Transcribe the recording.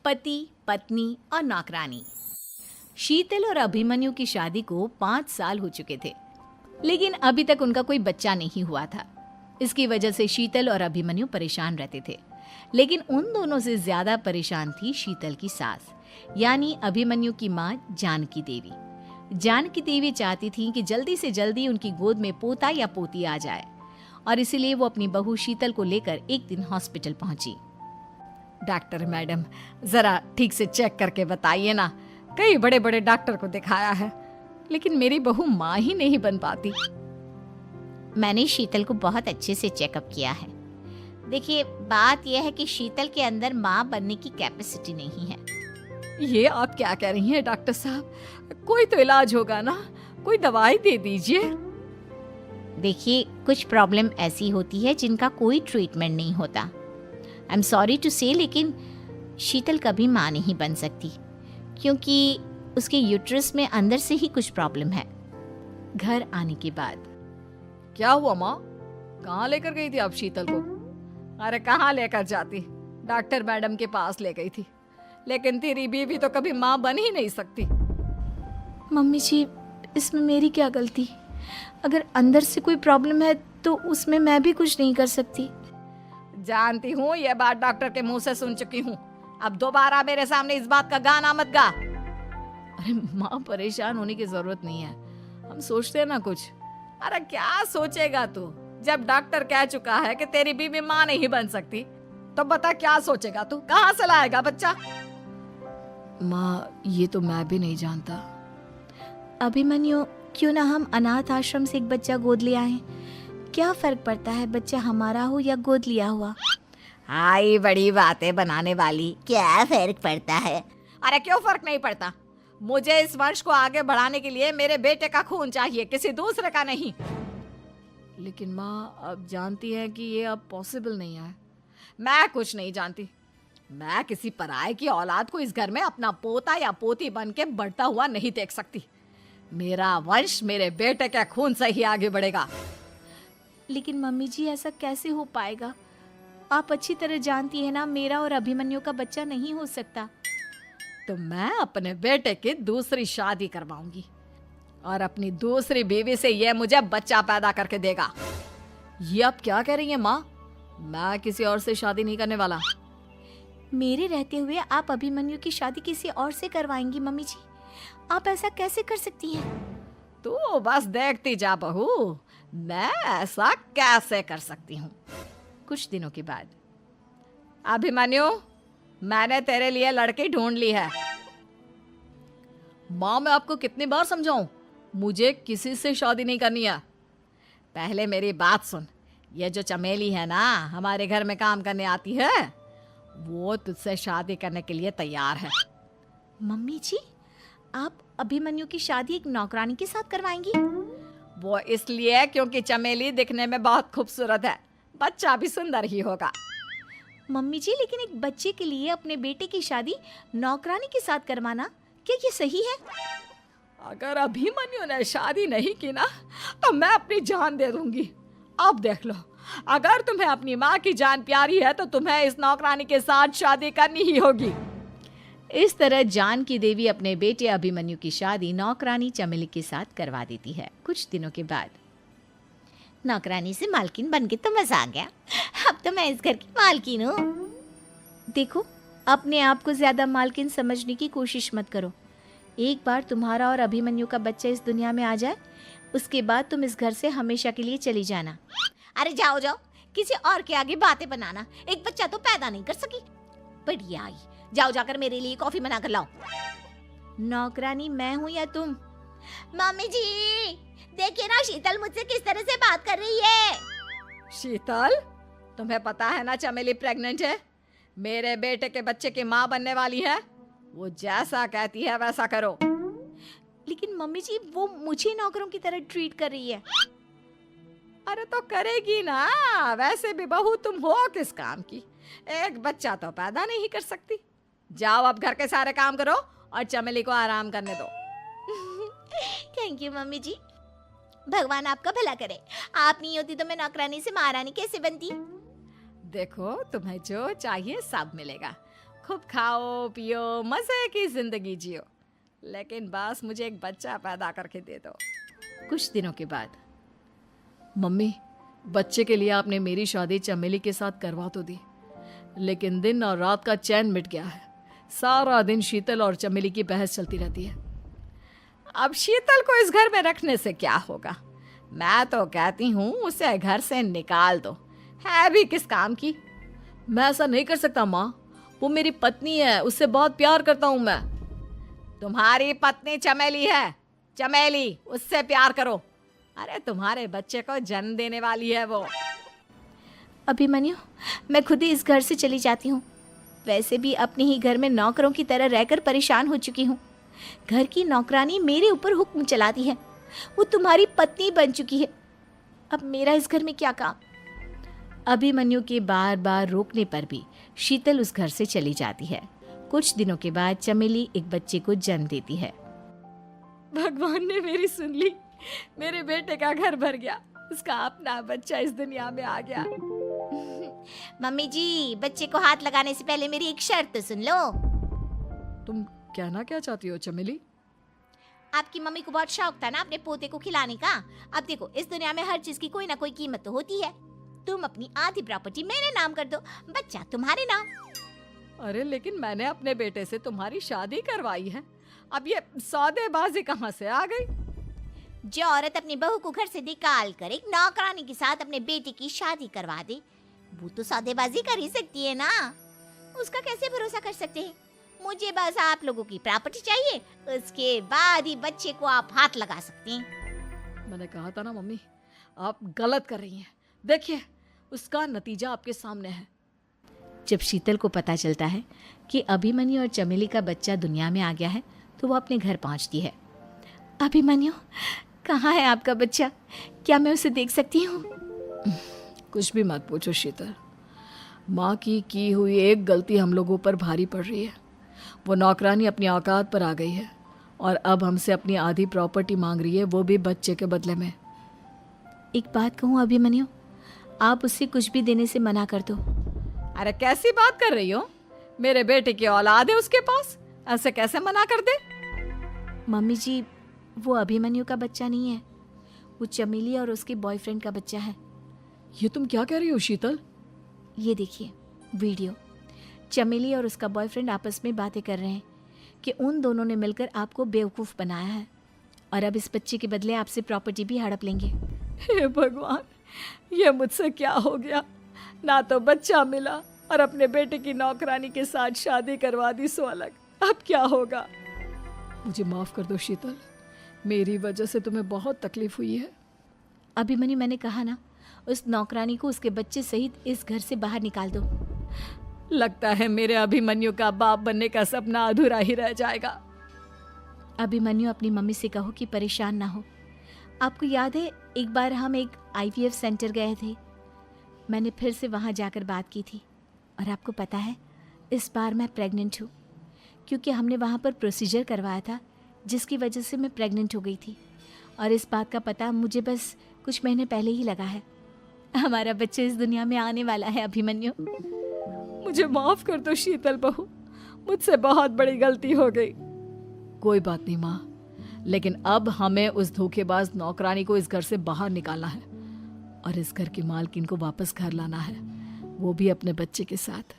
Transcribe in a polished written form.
पति, पत्नी और नौकरानी। शीतल और अभिमन्यु की शादी को 5 साल हो चुके थे, लेकिन अभी तक उनका कोई बच्चा नहीं हुआ था। इसकी वजह से शीतल और अभिमन्यु परेशान रहते थे, लेकिन उन दोनों से ज्यादा परेशान थी शीतल की सास, यानी अभिमन्यु की माँ जानकी देवी। जानकी देवी चाहती थी कि जल्दी से जल्दी उनकी गोद में पोता या पोती आ जाए, और इसीलिए वो अपनी बहू शीतल को लेकर एक दिन हॉस्पिटल पहुंची। डॉक्टर मैडम, जरा ठीक से चेक करके बताइए ना। कई बड़े बड़े डॉक्टर को दिखाया है, लेकिन मेरी बहू माँ ही नहीं बन पाती। मैंने शीतल को बहुत अच्छे से चेकअप किया है। देखिए, बात यह है कि शीतल के अंदर माँ बनने की कैपेसिटी नहीं है। ये आप क्या कह रही हैं डॉक्टर साहब? कोई तो इलाज होगा ना, कोई दवाई दे दीजिए। देखिए, कुछ प्रॉब्लम ऐसी होती है जिनका कोई ट्रीटमेंट नहीं होता। आई एम सॉरी टू से, लेकिन शीतल कभी माँ नहीं बन सकती, क्योंकि उसके यूट्रस में अंदर से ही कुछ प्रॉब्लम है। घर आने के बाद क्या हुआ माँ? कहाँ लेकर गई थी आप शीतल को? अरे कहाँ लेकर जाती, डॉक्टर मैडम के पास ले गई थी, लेकिन तेरी बीवी तो कभी माँ बन ही नहीं सकती। मम्मी जी, इसमें मेरी क्या गलती? अगर अंदर से कोई प्रॉब्लम है तो उसमें मैं भी कुछ नहीं कर सकती। जानती हूँ, ये बात डॉक्टर के मुंह से सुन चुकी हूँ। अब दोबारा मेरे सामने इस बात का गाना मत गा। अरे माँ, परेशान होने की जरूरत नहीं है, हम सोचते हैं ना कुछ। अरे क्या सोचेगा तू? जब डॉक्टर कह चुका है कि तेरी बीवी माँ नहीं बन सकती, तो बता क्या सोचेगा तू? कहाँ से लाएगा बच्चा? माँ, ये तो मैं भी नहीं जानता। अभिमन्यु, क्यों ना हम अनाथ आश्रम से एक बच्चा गोद ले आए? क्या फर्क पड़ता है बच्चा हमारा हो या गोद लिया हुआ? हाय, बड़ी बातें बनाने वाली। क्या फर्क पड़ता है? अरे क्यों फर्क नहीं पड़ता? मुझे इस वंश को आगे बढ़ाने के लिए मेरे बेटे का खून चाहिए, किसी दूसरे का नहीं। लेकिन माँ, आप जानती हैं कि ये अब पॉसिबल नहीं है। मैं कुछ नहीं जानती। मैं किसी पराये की औलाद को इस घर में अपना पोता या पोती बन के बढ़ता हुआ नहीं देख सकती। मेरा वंश मेरे बेटे के खून से ही आगे बढ़ेगा। लेकिन मम्मी जी, ऐसा कैसे हो पाएगा? आप अच्छी तरह जानती है ना, मेरा और अभिमन्यु का बच्चा नहीं हो सकता। तो मैं अपने बेटे की दूसरी शादी करवाऊंगी, और अपनी दूसरी बीवी से ये मुझे बच्चा पैदा करके देगा। ये आप क्या कह रही हैं माँ? मैं किसी और से शादी नहीं करने वाला। मेरे रहते हुए आप अभिमन्यु की शादी किसी और से करवाएंगी? मम्मी जी, आप ऐसा कैसे कर सकती हैं? तू बस देखती जा बहू, मैं ऐसा कैसे कर सकती हूँ। कुछ दिनों के बाद, अभिमन्यु, मैंने तेरे लिए लड़की ढूंढ ली है। माँ, मैं आपको कितनी बार समझाऊं, मुझे किसी से शादी नहीं करनी है। पहले मेरी बात सुन। ये जो चमेली है ना, हमारे घर में काम करने आती है, वो तुझसे शादी करने के लिए तैयार है। मम्मी जी, आप अभिमन्यु की शादी एक नौकरानी के साथ करवाएंगी? वो इसलिए क्योंकि चमेली दिखने में बहुत खूबसूरत है, बच्चा भी सुंदर ही होगा। मम्मी जी, लेकिन एक बच्चे के लिए अपने बेटे की शादी नौकरानी के साथ करवाना, क्या ये सही है? अगर अभिमन्यु ने शादी नहीं की ना, तो मैं अपनी जान दे दूंगी। अब देख लो, अगर तुम्हें अपनी माँ की जान प्यारी है तो तुम्हें इस नौकरानी के साथ शादी करनी ही होगी। इस तरह जानकी देवी अपने बेटे अभिमन्यु की शादी नौकरानी चमेली के साथ करवा देती है। कुछ दिनों के बाद, नौकरानी से मालकिन बन के तो मजा आ गया। अब तो मैं इस घर की मालकिन हूँ। देखो, अपने आप को ज्यादा मालकिन समझने की कोशिश मत करो। एक बार तुम्हारा और अभिमन्यु का बच्चा इस दुनिया में आ जाए, उसके बाद तुम इस घर से हमेशा के लिए चली जाना। अरे जाओ जाओ, किसी और के आगे बातें बनाना। एक बच्चा तो पैदा नहीं कर सकी, बढ़िया आई। जाओ जाकर मेरे लिए कॉफी बना कर लाओ। नौकरानी मैं हूँ या तुम? मम्मी जी, देखिए ना शीतल मुझसे किस तरह से बात कर रही है। शीतल, तुम्हें पता है ना चमेली प्रेग्नेंट है, मेरे बेटे के बच्चे की माँ बनने वाली है। वो जैसा कहती है वैसा करो। लेकिन मम्मी जी, वो मुझे नौकरों की तरह ट्रीट कर रही है। अरे तो करेगी ना, वैसे भी बहू तुम हो किस काम की? एक बच्चा तो पैदा नहीं कर सकती। जाओ अब घर के सारे काम करो और चमेली को आराम करने दो। थैंक यू मम्मी जी, भगवान आपका भला करे। आप नहीं होती तो मैं नौकरानी से महारानी कैसे बनती? देखो, तुम्हें जो चाहिए सब मिलेगा। खूब खाओ पियो, मजे की जिंदगी जियो, लेकिन बस मुझे एक बच्चा पैदा करके दे दो। कुछ दिनों के बाद, मम्मी, बच्चे के लिए आपने मेरी शादी चमेली के साथ करवा तो दी, लेकिन दिन और रात का चैन मिट गया है। सारा दिन शीतल और चमेली की बहस चलती रहती है। अब शीतल को इस घर में रखने से क्या होगा? मैं तो कहती हूँ उसे घर से निकाल दो, है भी किस काम की। मैं ऐसा नहीं कर सकता माँ, वो मेरी पत्नी है, उससे बहुत प्यार करता हूँ मैं। तुम्हारी पत्नी चमेली है, चमेली, उससे प्यार करो। अरे तुम्हारे बच्चे को जन्म देने वाली है वो। अभिमन्यु, मैं खुद ही इस घर से चली जाती हूँ। वैसे भी अपने ही घर में नौकरों की तरह रहकर परेशान हो चुकी हूँ। घर की नौकरानी मेरे ऊपर हुक्म चलाती है, वो तुम्हारी पत्नी बन चुकी है। अब मेरा इस घर में क्या काम? अभिमन्यु के बार बार रोकने पर भी शीतल उस घर से चली जाती है। कुछ दिनों के बाद चमेली एक बच्चे को जन्म देती है। भगवान ने मेरी सुन ली, मेरे बेटे का घर भर गया, उसका अपना बच्चा इस दुनिया में आ गया। मम्मी जी, बच्चे को हाथ लगाने से पहले मेरी एक शर्त तो सुन लो। तुम कहना क्या चाहती हो चमेली? आपकी मम्मी को बहुत शौक था ना अपने पोते को खिलाने का। अब देखो, इस दुनिया में हर चीज की कोई ना कोई कीमत तो होती है। तुम अपनी आधी प्रॉपर्टी मेरे नाम कर दो, बच्चा तुम्हारे नाम। अरे लेकिन मैंने अपने बेटे से तुम्हारी शादी करवाई है, अब ये सौदेबाजी कहाँ से आ गई? जो औरत अपनी बहू को घर से निकाल कर एक नौकरानी के साथ अपने बेटे की शादी करवा दे, वो तो सौदेबाजी कर ही सकती है ना। उसका कैसे भरोसा कर सकते हैं? मुझे बस आप लोगों की प्रॉपर्टी चाहिए, उसके बाद ही बच्चे को आप हाथ लगा सकते हैं। मैंने कहा था ना मम्मी, आप गलत कर रही हैं। देखिए, उसका नतीजा आपके सामने है। जब शीतल को पता चलता है कि अभिमन्यु और चमेली का बच्चा दुनिया में आ गया है, तो वो अपने घर पहुंचती है। अभिमन्यु, कहाँ है आपका बच्चा? क्या मैं उसे देख सकती हूँ? कुछ भी मत पूछो शीतल, माँ की हुई एक गलती हम लोगों पर भारी पड़ रही है। वो नौकरानी अपनी औकात पर आ गई है और अब हमसे अपनी आधी प्रॉपर्टी मांग रही है, वो भी बच्चे के बदले में। एक बात कहूँ अभिमन्यु, आप उससे कुछ भी देने से मना कर दो। अरे कैसी बात कर रही हो? मेरे बेटे की औलाद है उसके पास, ऐसे कैसे मना कर दे? मम्मी जी, वो अभिमन्यु का बच्चा नहीं है, वो चमेली और उसके बॉयफ्रेंड का बच्चा है। ये तुम क्या कह रही हो शीतल? ये देखिए वीडियो, चमेली और उसका बॉयफ्रेंड आपस में बातें कर रहे हैं कि उन दोनों ने मिलकर आपको बेवकूफ़ बनाया है और अब इस बच्चे के बदले आपसे प्रॉपर्टी भी हड़प लेंगे। हे भगवान, ये मुझसे क्या हो गया? ना तो बच्चा मिला और अपने बेटे की नौकरानी के साथ शादी करवा दी सो अलग। अब क्या होगा? मुझे माफ़ कर दो शीतल, मेरी वजह से तुम्हें बहुत तकलीफ हुई है। अभिमन्यु, मैंने कहा ना, उस नौकरानी को उसके बच्चे सहित इस घर से बाहर निकाल दो। लगता है मेरे अभिमन्यु का बाप बनने का सपना अधूरा ही रह जाएगा। अभिमन्यु, अपनी मम्मी से कहो कि परेशान ना हो। आपको याद है एक बार हम एक IVF सेंटर गए थे, मैंने फिर से वहाँ जाकर बात की थी और आपको पता है इस बार मैं प्रेग्नेंट हूँ, क्योंकि हमने वहाँ पर प्रोसीजर करवाया था जिसकी वजह से मैं प्रेग्नेंट हो गई थी और इस बात का पता मुझे बस कुछ महीने पहले ही लगा है। हमारा बच्चा इस दुनिया में आने वाला है अभिमन्यु। मुझे माफ कर दो शीतल बहू, मुझसे बहुत बड़ी गलती हो गई। कोई बात नहीं माँ, लेकिन अब हमें उस धोखेबाज नौकरानी को इस घर से बाहर निकालना है और इस घर की मालकिन को वापस घर लाना है, वो भी अपने बच्चे के साथ।